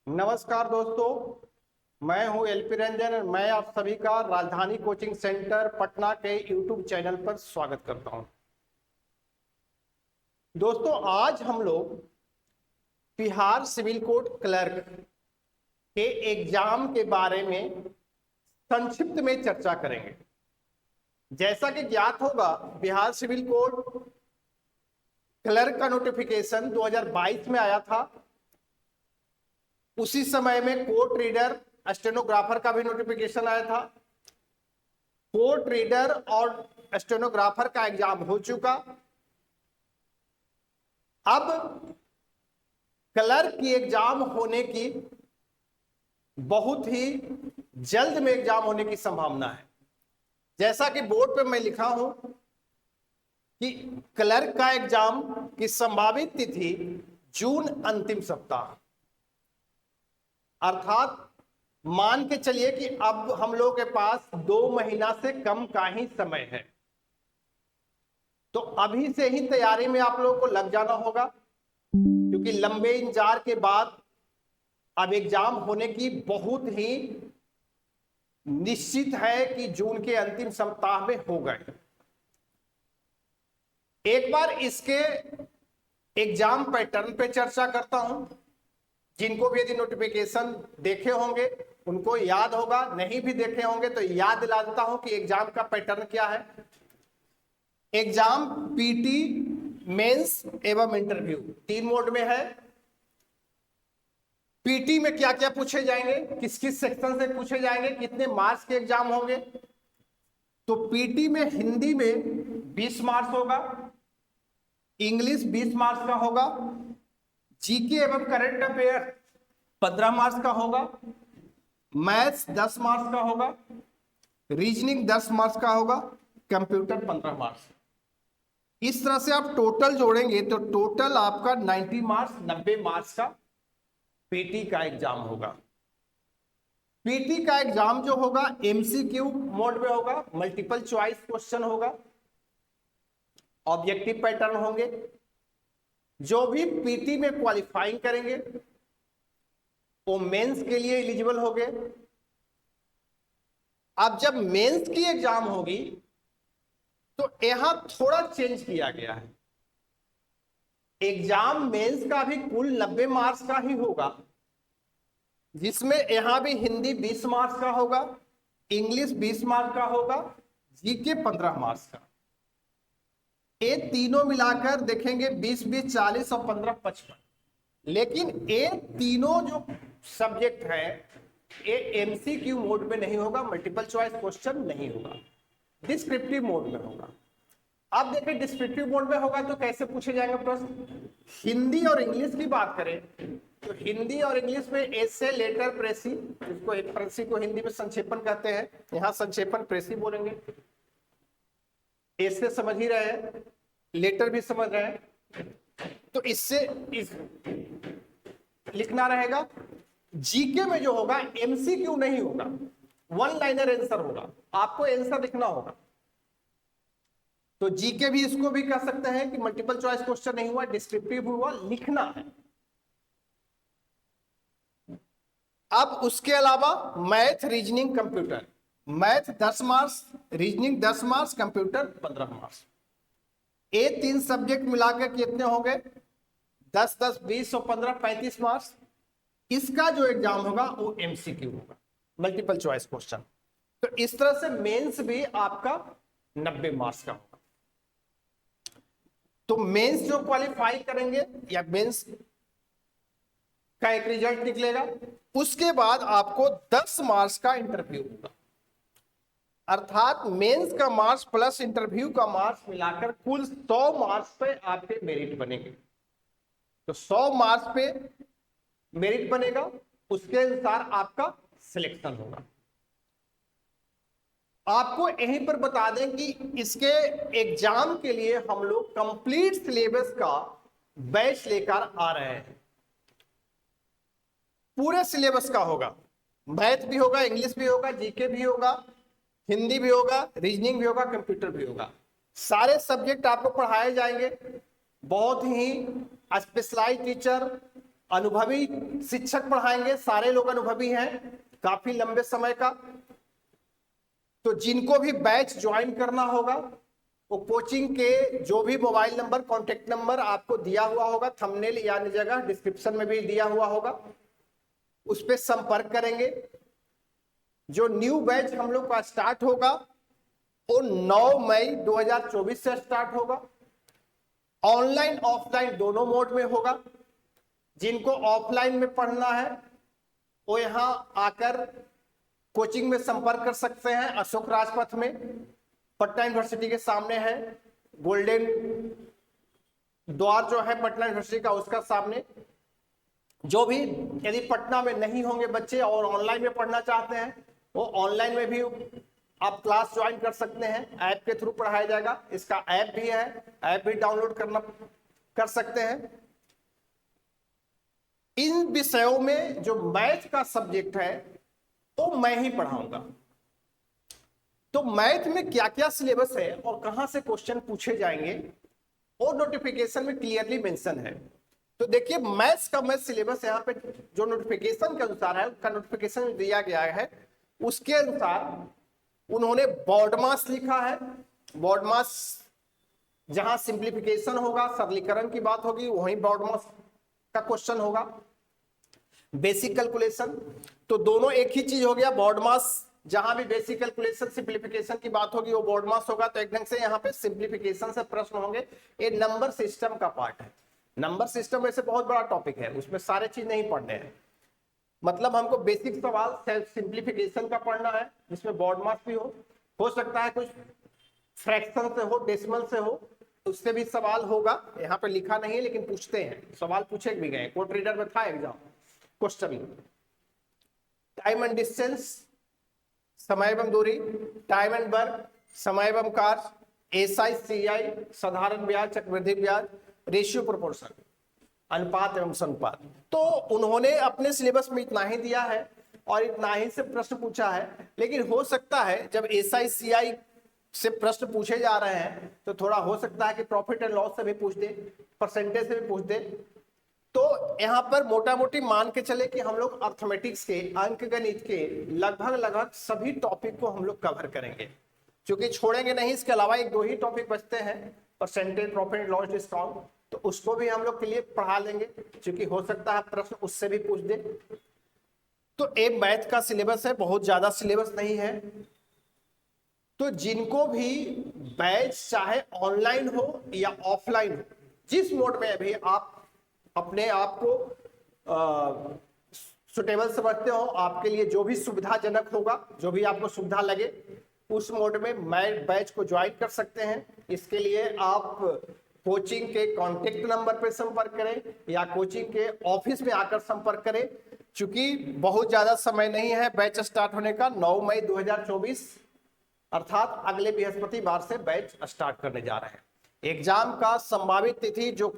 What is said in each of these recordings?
नमस्कार दोस्तों, मैं हूं एलपी रंजन और मैं आप सभी का राजधानी कोचिंग सेंटर पटना के यूट्यूब चैनल पर स्वागत करता हूं। दोस्तों, आज हम लोग बिहार सिविल कोड क्लर्क के एग्जाम के बारे में संक्षिप्त में चर्चा करेंगे। जैसा कि ज्ञात होगा, बिहार सिविल कोड क्लर्क का नोटिफिकेशन 2022 में आया था। उसी समय में कोर्ट रीडर स्टेनोग्राफर का भी नोटिफिकेशन आया था। कोर्ट रीडर और स्टेनोग्राफर का एग्जाम हो चुका। अब क्लर्क की एग्जाम होने की बहुत ही जल्द में एग्जाम होने की संभावना है। जैसा कि बोर्ड पे मैं लिखा हूं कि क्लर्क का एग्जाम की संभावित तिथि जून अंतिम सप्ताह, अर्थात मान के चलिए कि अब हम लोग के पास 2 महीना से कम का ही समय है। तो अभी से ही तैयारी में आप लोगों को लग जाना होगा, क्योंकि लंबे इंतजार के बाद अब एग्जाम होने की बहुत ही निश्चित है कि जून के अंतिम सप्ताह में हो गए। एक बार इसके एग्जाम पैटर्न पे चर्चा करता हूं। जिनको भी यदि नोटिफिकेशन देखे होंगे उनको याद होगा, नहीं भी देखे होंगे तो याद दिला देता हूं कि एग्जाम का पैटर्न क्या है। एग्जाम पीटी, मेंस एवं इंटरव्यू 3 मोड में है। पीटी में क्या क्या पूछे जाएंगे, किस किस सेक्शन से पूछे जाएंगे, कितने मार्क्स के एग्जाम होंगे। तो पीटी में हिंदी में 20 मार्क्स होगा, इंग्लिश 20 मार्क्स का होगा, जीके एवं करंट अफेयर 15 मार्क्स का होगा, मैथ्स 10 मार्क्स का होगा, रीजनिंग 10 मार्क्स का होगा, कंप्यूटर 15 मार्क्स। इस तरह से आप टोटल जोड़ेंगे तो टोटल आपका 90 मार्क्स, 90 मार्क्स का पीटी का एग्जाम होगा। पीटी का एग्जाम जो होगा एमसीक्यू मोड में होगा, मल्टीपल चॉइस क्वेश्चन होगा, ऑब्जेक्टिव पैटर्न होंगे। जो भी पीटी में क्वालिफाइंग करेंगे वो मेंस के लिए एलिजिबल हो गए। अब जब मेंस की एग्जाम होगी तो यहां थोड़ा चेंज किया गया है। एग्जाम मेंस का भी कुल 90 मार्क्स का ही होगा, जिसमें यहां भी हिंदी 20 मार्क्स का होगा, इंग्लिश 20 मार्क्स का होगा, जीके 15 मार्क्स का। ये तीनों मिलाकर देखेंगे 20 20 40 और 15 55। लेकिन ये तीनों जो सब्जेक्ट है ये एमसीक्यू मोड में नहीं होगा, मल्टीपल चॉइस क्वेश्चन नहीं होगा, डिस्क्रिप्टिव मोड में होगा। अब देखिए डिस्क्रिप्टिव मोड में होगा तो कैसे पूछे जाएंगे प्रश्न। हिंदी और इंग्लिश की बात करें तो हिंदी और इंग्लिश में एसे, लेटर, प्रेसी, जिसको एक प्रेसी को हिंदी में संक्षेपण कहते हैं, यहां संक्षेपण प्रेसी बोलेंगे। एसे समझ ही रहे हैं, लेटर भी समझ रहे हैं, तो इससे लिखना रहेगा। जीके में जो होगा एमसीक्यू नहीं होगा, 1 लाइनर आंसर होगा, आपको आंसर लिखना होगा। तो जीके भी इसको भी कह सकते हैं कि मल्टीपल चॉइस क्वेश्चन नहीं हुआ, डिस्क्रिप्टिव हुआ, लिखना है। अब उसके अलावा math, reasoning, computer. Math 10 marks, reasoning 10 marks, computer 15 marks. ये 3 सब्जेक्ट मिलाकर कितने होंगे, 10 10 20 और 15 35 मार्क्स। इसका जो एग्जाम होगा वो एमसीक्यू होगा, मल्टीपल चॉइस क्वेश्चन। तो इस तरह से मेंस भी आपका 90 मार्क्स का होगा। तो मेंस जो क्वालिफाई करेंगे या मेंस का एक रिजल्ट निकलेगा, उसके बाद आपको 10 मार्क्स का इंटरव्यू होगा। अर्थात मेंस का मार्क्स प्लस इंटरव्यू का मार्क्स मिलाकर कुल 100 मार्क्स पे आपके मेरिट बनेंगे। तो 100 मार्क्स पे मेरिट बनेगा, उसके अनुसार आपका सिलेक्शन होगा। आपको यहीं पर बता दें कि इसके एग्जाम के लिए हम लोग कंप्लीट सिलेबस का बैच लेकर आ रहे हैं। पूरे सिलेबस का होगा, मैथ भी होगा, इंग्लिश भी होगा, जीके भी होगा, हिंदी भी होगा, रीजनिंग भी होगा, कंप्यूटर भी होगा। सारे सब्जेक्ट आपको पढ़ाए जाएंगे। बहुत ही स्पेशलाइज्ड टीचर, अनुभवी शिक्षक पढ़ाएंगे, सारे लोग अनुभवी हैं काफी लंबे समय का। तो जिनको भी बैच ज्वाइन करना होगा वो कोचिंग के जो भी मोबाइल नंबर, कॉन्टेक्ट नंबर आपको दिया हुआ होगा, थंबनेल यानी जगह डिस्क्रिप्शन में भी दिया हुआ होगा, उस पर संपर्क करेंगे। जो न्यू बैच हम लोग का स्टार्ट होगा वो 9 मई 2024 से स्टार्ट होगा। ऑनलाइन ऑफलाइन दोनों मोड में होगा। जिनको ऑफलाइन में पढ़ना है वो यहां आकर कोचिंग में संपर्क कर सकते हैं। अशोक राजपथ में पटना यूनिवर्सिटी के सामने है, गोल्डन द्वार जो है पटना यूनिवर्सिटी का, उसका सामने। जो भी यदि पटना में नहीं होंगे बच्चे और ऑनलाइन में पढ़ना चाहते हैं वो ऑनलाइन में भी आप क्लास ज्वाइन कर सकते हैं। ऐप के थ्रू पढ़ाया जाएगा, इसका ऐप भी है, ऐप भी डाउनलोड कर सकते हैं। इन विषयों में जो मैथ का सब्जेक्ट है वो मैं ही पढ़ाऊंगा। तो मैथ में क्या क्या सिलेबस है और कहां से क्वेश्चन पूछे जाएंगे वो नोटिफिकेशन में क्लियरली मेंशन है। तो देखिए मैथ्स का मैं सिलेबस यहाँ पे जो नोटिफिकेशन के अनुसार है, उसका नोटिफिकेशन दिया गया है, उसके अनुसार उन्होंने बोर्ड मास लिखा है। बोर्ड मास जहां सिंप्लीफिकेशन होगा, सरलीकरण की बात होगी, वहीं बोर्ड मास का क्वेश्चन होगा। बेसिक कैलकुलेशन तो दोनों एक ही चीज हो गया। बोर्ड मास जहां भी बेसिक कैलकुलेशन सिंप्लीफिकेशन की बात होगी वो बोर्ड मास होगा। तो एक ढंग से यहाँ पे सिंप्लीफिकेशन से प्रश्न होंगे। ये नंबर सिस्टम का पार्ट है। नंबर सिस्टम वैसे बहुत बड़ा टॉपिक है, उसमें सारे चीज नहीं पढ़ने हैं। मतलब हमको बेसिक सवाल सिंप्लीफिकेशन का पढ़ना है जिसमें बोर्ड मास भी हो सकता है कुछ फ्रैक्शन से हो, डेसिमल से हो, उससे भी सवाल होगा। यहाँ पे लिखा नहीं है लेकिन पूछते हैं, सवाल पूछे भी गए, कोर्ट रीडर में था exam question. Time and distance, समय एवं दूरी, टाइम एंड वर्क, समय एवं कार्य, एसआई सीआई, साधारण ब्याज, चक्रवृद्धि ब्याज, रेशियो प्रोपोर्शन, अनुपात एवं सनुपात। तो उन्होंने अपने सिलेबस में इतना ही दिया है और इतना ही से प्रश्न पूछा है। लेकिन हो सकता है जब एसआई सीआई से प्रश्न पूछे जा रहे हैं तो थोड़ा हो सकता है कि प्रॉफिट एंड लॉस से भी पूछ दे, परसेंटेज से भी पूछ दे। तो यहां पर मोटा मोटी मान के चले कि हम लोग अर्थमेटिक्स के, अंकगणित के लगभग सभी टॉपिक को हम लोग कवर करेंगे, क्योंकि छोड़ेंगे नहीं। इसके अलावा एक दो ही टॉपिक बचते हैं, percentage, profit and loss, discount, तो उसको भी हम लोग के लिए पढ़ा लेंगे, क्योंकि हो सकता है प्रश्न उससे भी पूछ दे। तो एक मैथ का सिलेबस है, बहुत ज्यादा सिलेबस नहीं है। तो जिनको भी बैच चाहे ऑनलाइन हो या ऑफलाइन हो, जिस मोड में अभी आप अपने आप को सुटेबल समझते हो, आपके लिए जो भी सुविधाजनक होगा, जो भी आपको सुविधा लगे, उस मोड में मैं बैच को ज्वाइन कर सकते हैं। इसके लिए आप कोचिंग के कांटेक्ट नंबर पर संपर्क करें या कोचिंग के ऑफिस में आकर संपर्क करें। चूंकि बहुत ज्यादा समय नहीं है बैच स्टार्ट होने का, 9 मई 2024 अर्थात अगले बृहस्पतिवार से बैच स्टार्ट करने जा रहे हैं। एग्जाम का संभावित तिथि जो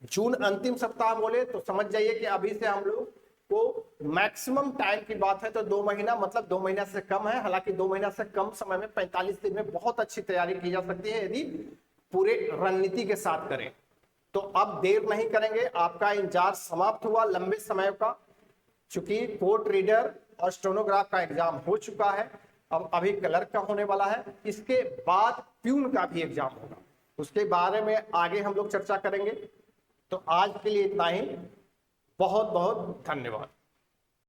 जून अंतिम सप्ताह बोले तो समझ जाइए कि अभी से हम लोग को मैक्सिमम टाइम की बात है तो 2 महीना, मतलब 2 महीना से कम है। हालांकि 2 महीना से कम समय में 45 दिन में बहुत अच्छी तैयारी की जा सकती है यदि पूरे रणनीति के साथ करें। तो अब देर नहीं करेंगे, आपका इंतजार समाप्त हुआ लंबे समय का। चूंकि कोर्ट रीडर और स्टेनोग्राफ का एग्जाम हो चुका है, अब अभी क्लर्क का होने वाला है, इसके बाद प्यून का भी एग्जाम होगा, उसके बारे में आगे हम लोग चर्चा करेंगे। तो आज के लिए इतना ही, बहुत बहुत धन्यवाद।